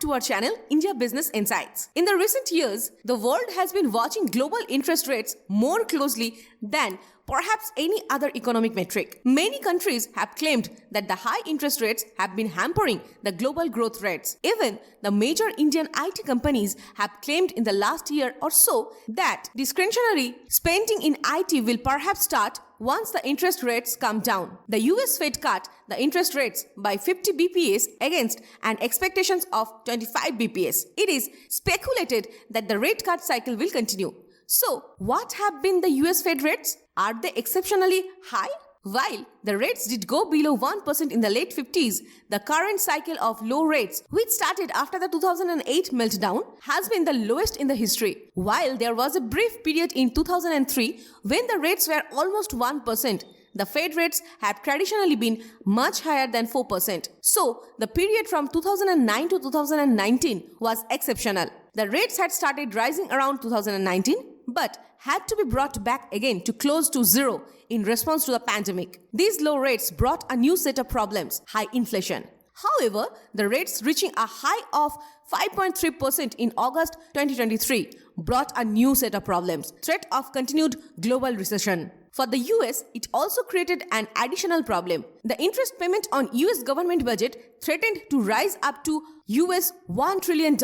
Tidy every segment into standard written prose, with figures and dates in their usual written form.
to our channel, India Business Insights. In the recent years, the world has been watching global interest rates more closely than perhaps any other economic metric. Many countries have claimed that the high interest rates have been hampering the global growth rates. Even the major Indian IT companies have claimed in the last year or so that discretionary spending in IT will perhaps start once the interest rates come down. The US Fed cut the interest rates by 50 BPS against an expectations of 25 BPS. It is speculated that the rate cut cycle will continue. So, what have been the US Fed rates? Are they exceptionally high? While the rates did go below 1% in the late 50s, the current cycle of low rates, which started after the 2008 meltdown, has been the lowest in the history. While there was a brief period in 2003 when the rates were almost 1%, the Fed rates have traditionally been much higher than 4%. So, the period from 2009 to 2019 was exceptional. The rates had started rising around 2019, but had to be brought back again to close to zero in response to the pandemic. These low rates brought a new set of problems, high inflation. However, the rates reaching a high of 5.3% in August 2023 brought a new set of problems, threat of continued global recession. For the US, it also created an additional problem. The interest payment on US government budget threatened to rise up to US $1 trillion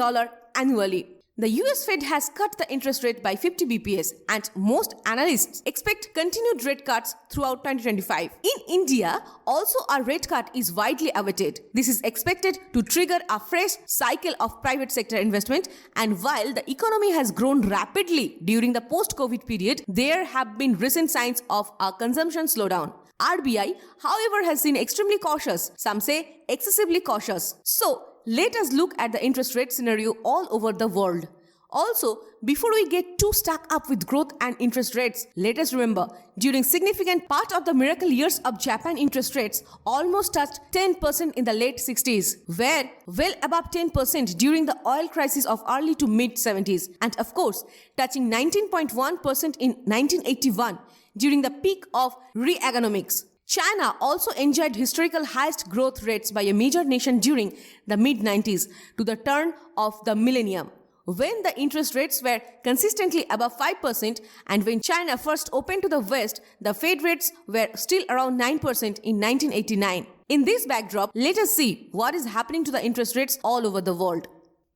annually. The US Fed has cut the interest rate by 50 BPS and most analysts expect continued rate cuts throughout 2025. In India, also a rate cut is widely awaited. This is expected to trigger a fresh cycle of private sector investment, and while the economy has grown rapidly during the post-COVID period, there have been recent signs of a consumption slowdown. RBI, however, has been extremely cautious, some say excessively cautious. So, let us look at the interest rate scenario all over the world. Also, before we get too stuck up with growth and interest rates, let us remember, during significant part of the miracle years of Japan, interest rates almost touched 10% in the late 60s, were well above 10% during the oil crisis of early to mid 70s, and of course, touching 19.1% in 1981 during the peak of Reaganomics. China also enjoyed historical highest growth rates by a major nation during the mid-90s to the turn of the millennium, when the interest rates were consistently above 5%, and when China first opened to the West, the Fed rates were still around 9% in 1989. In this backdrop, let us see what is happening to the interest rates all over the world.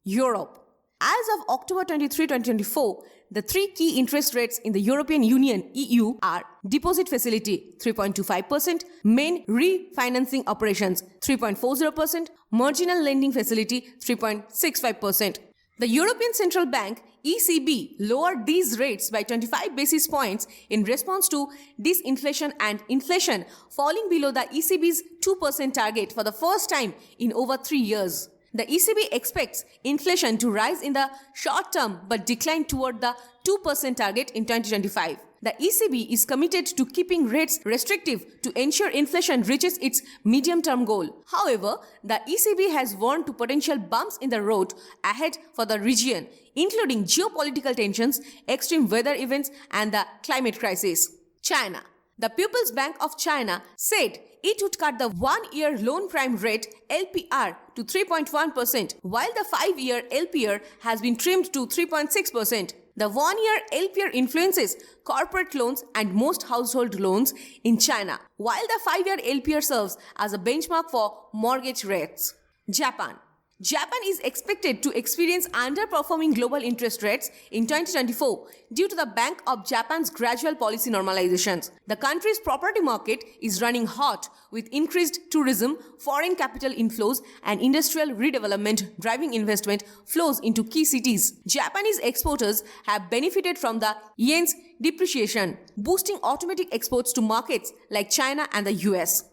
Europe. As of October 23, 2024, the three key interest rates in the European Union (EU) are deposit facility 3.25%, main refinancing operations 3.40%, marginal lending facility 3.65%. The European Central Bank (ECB) lowered these rates by 25 basis points in response to disinflation and inflation falling below the ECB's 2% target for the first time in over 3 years. The ECB expects inflation to rise in the short term but decline toward the 2% target in 2025. The ECB is committed to keeping rates restrictive to ensure inflation reaches its medium-term goal. However, the ECB has warned to potential bumps in the road ahead for the region, including geopolitical tensions, extreme weather events, and the climate crisis. China. The People's Bank of China said it would cut the 1-year loan prime rate LPR to 3.1%, while the 5-year LPR has been trimmed to 3.6%. The 1-year LPR influences corporate loans and most household loans in China, while the 5-year LPR serves as a benchmark for mortgage rates. Japan. Japan is expected to experience underperforming global interest rates in 2024 due to the Bank of Japan's gradual policy normalizations. The country's property market is running hot with increased tourism, foreign capital inflows, and industrial redevelopment driving investment flows into key cities. Japanese exporters have benefited from the yen's depreciation, boosting automatic exports to markets like China and the US.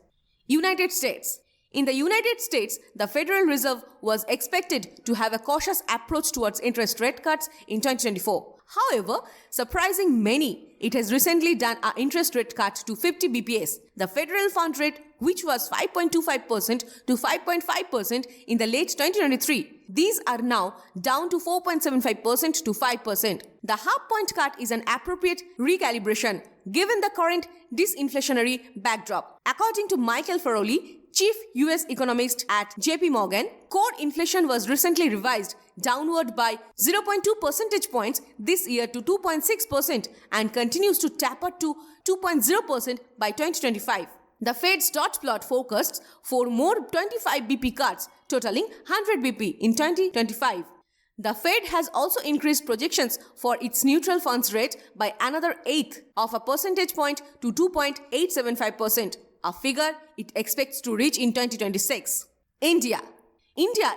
United States. In the United States, the Federal Reserve was expected to have a cautious approach towards interest rate cuts in 2024. However, surprising many, it has recently done an interest rate cut to 50 BPS. The federal fund rate, which was 5.25% to 5.5% in the late 2023, these are now down to 4.75% to 5%. The half-point cut is an appropriate recalibration given the current disinflationary backdrop. According to Michael Feroli, chief US economist at JP Morgan, core inflation was recently revised downward by 0.2 percentage points this year to 2.6% and continues to taper to 2.0% by 2025. The Fed's dot plot forecasts for more 25 BP cuts, totaling 100 BP in 2025. The Fed has also increased projections for its neutral funds rate by another eighth of a percentage point to 2.875%, a figure it expects to reach in 2026. India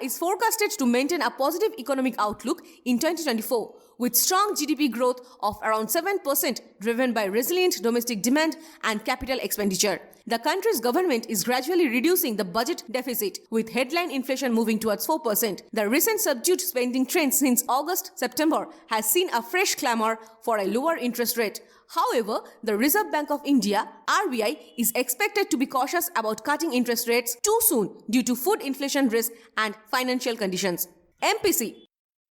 is forecasted to maintain a positive economic outlook in 2024, with strong GDP growth of around 7% driven by resilient domestic demand and capital expenditure. The country's government is gradually reducing the budget deficit, with headline inflation moving towards 4%. The recent subdued spending trend since August-September has seen a fresh clamor for a lower interest rate. However, the Reserve Bank of India, RBI, is expected to be cautious about cutting interest rates too soon due to food inflation risk and financial conditions. MPC.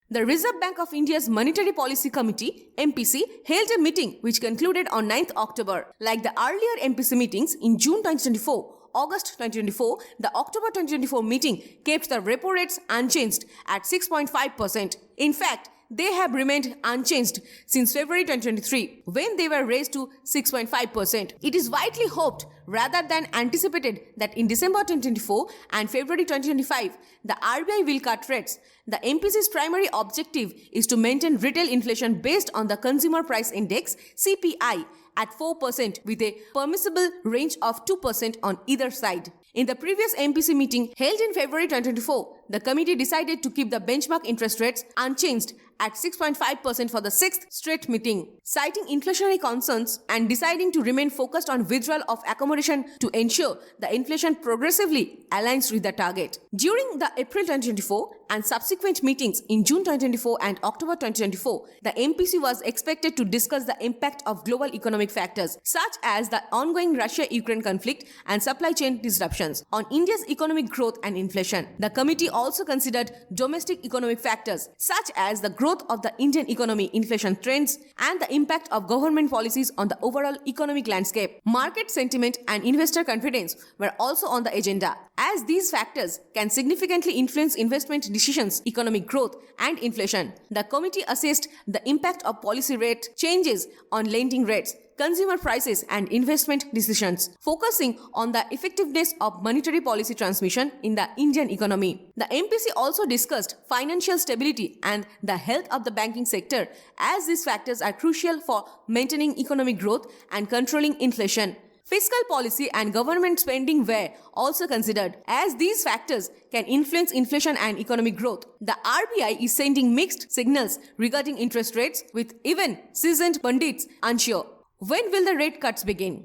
The Reserve Bank of India's Monetary Policy Committee, MPC, held a meeting which concluded on 9th October. Like the earlier MPC meetings in June 2024, August 2024, the October 2024 meeting kept the repo rates unchanged at 6.5%. In fact, they have remained unchanged since February 2023, when they were raised to 6.5%. It is widely hoped, rather than anticipated, that in December 2024 and February 2025, the RBI will cut rates. The MPC's primary objective is to maintain retail inflation based on the Consumer Price Index, CPI, at 4% with a permissible range of 2% on either side. In the previous MPC meeting held in February 2024, the committee decided to keep the benchmark interest rates unchanged at 6.5% for the sixth straight meeting, citing inflationary concerns and deciding to remain focused on withdrawal of accommodation to ensure the inflation progressively aligns with the target. During the April 2024 and subsequent meetings in June 2024 and October 2024, the MPC was expected to discuss the impact of global economic factors such as the ongoing Russia-Ukraine conflict and supply chain disruptions on India's economic growth and inflation. The committee also considered domestic economic factors such as the growth of the Indian economy, inflation trends, and the impact of government policies on the overall economic landscape. Market sentiment and investor confidence were also on the agenda, as these factors can significantly influence investment decisions, economic growth, and inflation. The committee assessed the impact of policy rate changes on lending rates, consumer prices, and investment decisions, focusing on the effectiveness of monetary policy transmission in the Indian economy. The MPC also discussed financial stability and the health of the banking sector, as these factors are crucial for maintaining economic growth and controlling inflation. Fiscal policy and government spending were also considered, as these factors can influence inflation and economic growth. The RBI is sending mixed signals regarding interest rates, with even seasoned pundits unsure. When will the rate cuts begin?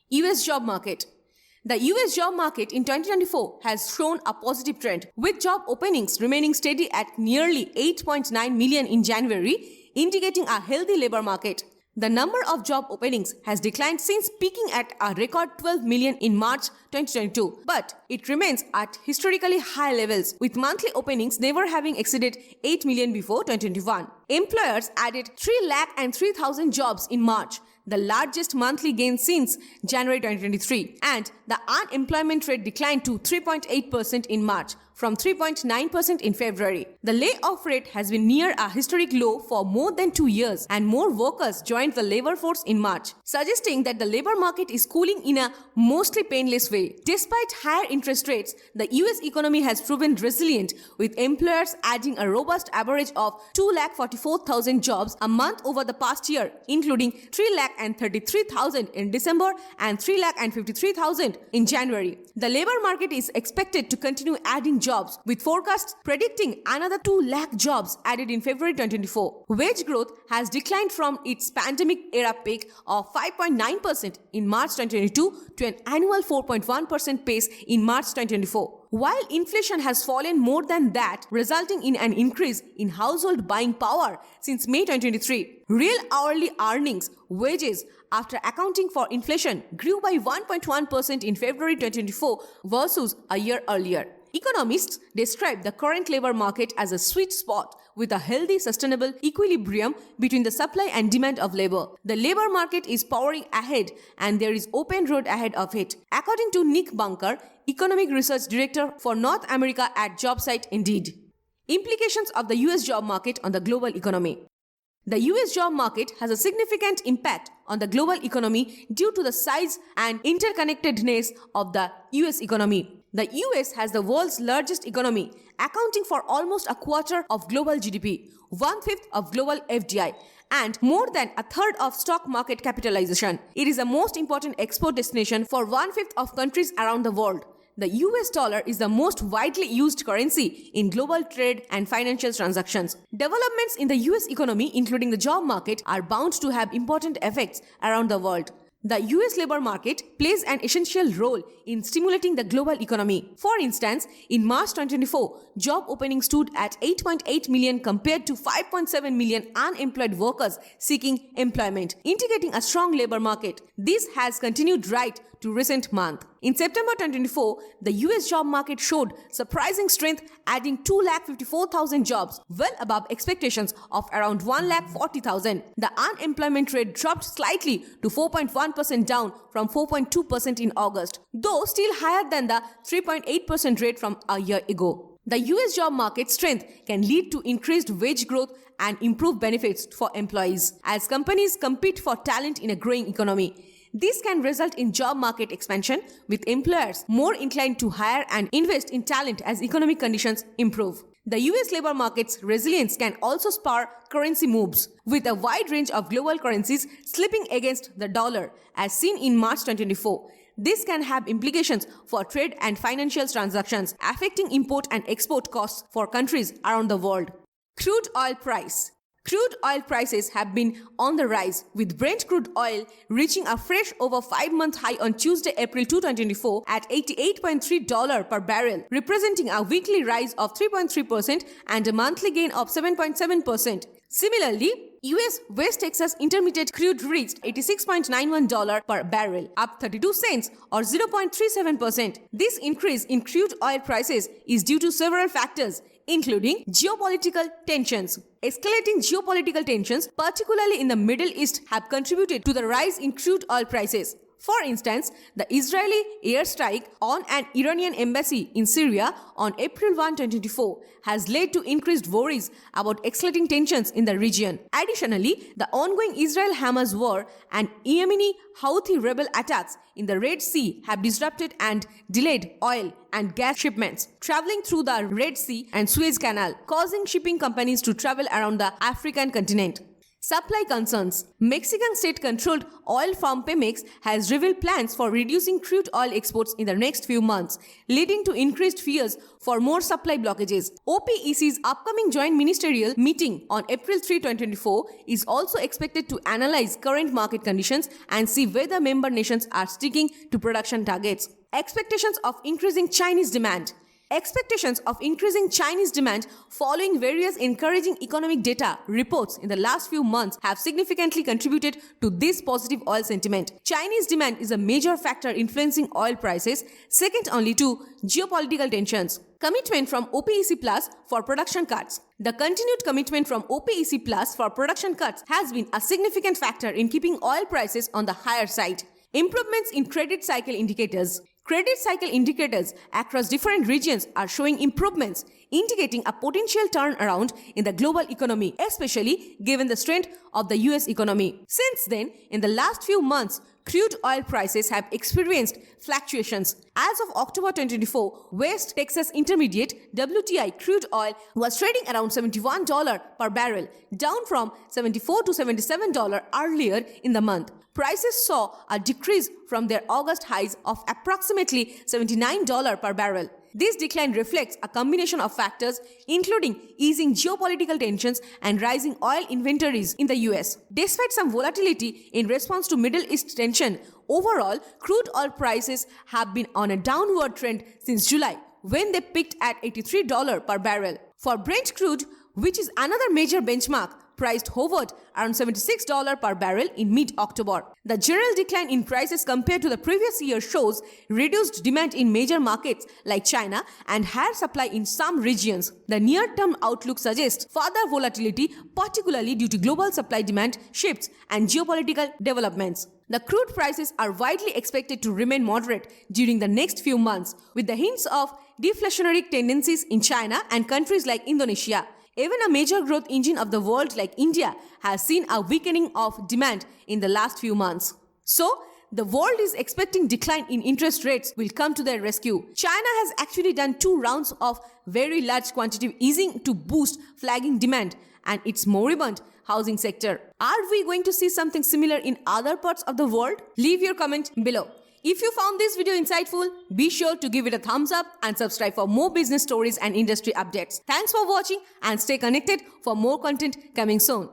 US job market. The US job market in 2024 has shown a positive trend, with job openings remaining steady at nearly 8.9 million in January, indicating a healthy labor market. The number of job openings has declined since peaking at a record 12 million in March 2022, but it remains at historically high levels, with monthly openings never having exceeded 8 million before 2021. Employers added 303,000 jobs in March, the largest monthly gain since January 2023, and the unemployment rate declined to 3.8% in March from 3.9% in February. The layoff rate has been near a historic low for more than 2 years, and more workers joined the labor force in March, suggesting that the labor market is cooling in a mostly painless way. Despite higher interest rates, the US economy has proven resilient, with employers adding a robust average of 244,000 jobs a month over the past year, including 333,000 in December and 353,000 in January. The labor market is expected to continue adding jobs, with forecasts predicting another 2 lakh jobs added in February 2024. Wage growth has declined from its pandemic-era peak of 5.9% in March 2022 to an annual 4.1% pace in March 2024. While inflation has fallen more than that, resulting in an increase in household buying power since May 2023, real hourly earnings, wages, after accounting for inflation, grew by 1.1% in February 2024 versus a year earlier. Economists describe the current labor market as a sweet spot with a healthy, sustainable equilibrium between the supply and demand of labor. The labor market is powering ahead and there is open road ahead of it. According to Nick Bunker, Economic Research Director for North America at JobSite Indeed. Implications of the US job market on the global economy. The US job market has a significant impact on the global economy due to the size and interconnectedness of the US economy. The US has the world's largest economy, accounting for almost a quarter of global GDP, 1/5 of global FDI, and more than a third of stock market capitalization. It is the most important export destination for 1/5 of countries around the world. The US dollar is the most widely used currency in global trade and financial transactions. Developments in the US economy, including the job market, are bound to have important effects around the world. The US labor market plays an essential role in stimulating the global economy. For instance, in March 2024, job openings stood at 8.8 million compared to 5.7 million unemployed workers seeking employment, indicating a strong labor market. This has continued right to recent month. In September 2024, the US job market showed surprising strength, adding 254,000 jobs, well above expectations of around 140,000. The unemployment rate dropped slightly to 4.1%, down from 4.2% in August, though still higher than the 3.8% rate from a year ago. The US job market strength can lead to increased wage growth and improved benefits for employees as companies compete for talent in a growing economy. This can result in job market expansion, with employers more inclined to hire and invest in talent as economic conditions improve. The US labor market's resilience can also spur currency moves, with a wide range of global currencies slipping against the dollar, as seen in March 2024. This can have implications for trade and financial transactions, affecting import and export costs for countries around the world. Crude oil price. Crude oil prices have been on the rise, with Brent crude oil reaching a fresh over 5-month high on Tuesday, April 2, 2024 at $88.3 per barrel, representing a weekly rise of 3.3% and a monthly gain of 7.7%. Similarly, US West Texas Intermediate crude reached $86.91 per barrel, up 32 cents or 0.37%. This increase in crude oil prices is due to several factors, including geopolitical tensions. Escalating geopolitical tensions, particularly in the Middle East, have contributed to the rise in crude oil prices. For instance, the Israeli airstrike on an Iranian embassy in Syria on April 1, 2024 has led to increased worries about escalating tensions in the region. Additionally, the ongoing Israel-Hamas war and Yemeni Houthi rebel attacks in the Red Sea have disrupted and delayed oil and gas shipments traveling through the Red Sea and Suez Canal, causing shipping companies to travel around the African continent. Supply concerns. Mexican state-controlled oil firm Pemex has revealed plans for reducing crude oil exports in the next few months, leading to increased fears for more supply blockages. OPEC's upcoming joint ministerial meeting on April 3, 2024 is also expected to analyze current market conditions and see whether member nations are sticking to production targets. Expectations of increasing Chinese demand. Expectations of increasing Chinese demand following various encouraging economic data reports in the last few months have significantly contributed to this positive oil sentiment. Chinese demand is a major factor influencing oil prices, second only to geopolitical tensions. Commitment from OPEC Plus for production cuts. The continued commitment from OPEC Plus for production cuts has been a significant factor in keeping oil prices on the higher side. Improvements in credit cycle indicators. Credit cycle indicators across different regions are showing improvements, indicating a potential turnaround in the global economy, especially given the strength of the US economy. Since then, in the last few months, crude oil prices have experienced fluctuations. As of October 2024, West Texas Intermediate WTI crude oil was trading around $71 per barrel, down from $74 to $77 earlier in the month. Prices saw a decrease from their August highs of approximately $79 per barrel. This decline reflects a combination of factors, including easing geopolitical tensions and rising oil inventories in the US. Despite some volatility in response to Middle East tension, overall, crude oil prices have been on a downward trend since July, when they peaked at $83 per barrel. For Brent crude, which is another major benchmark, priced hovered around $76 per barrel in mid-October. The general decline in prices compared to the previous year shows reduced demand in major markets like China and higher supply in some regions. The near-term outlook suggests further volatility, particularly due to global supply-demand shifts and geopolitical developments. The crude prices are widely expected to remain moderate during the next few months, with the hints of deflationary tendencies in China and countries like Indonesia. Even a major growth engine of the world like India has seen a weakening of demand in the last few months. So, the world is expecting decline in interest rates will come to their rescue. China has actually done 2 rounds of very large quantitative easing to boost flagging demand and its moribund housing sector. Are we going to see something similar in other parts of the world? Leave your comment below. If you found this video insightful, be sure to give it a thumbs up and subscribe for more business stories and industry updates. Thanks for watching and stay connected for more content coming soon.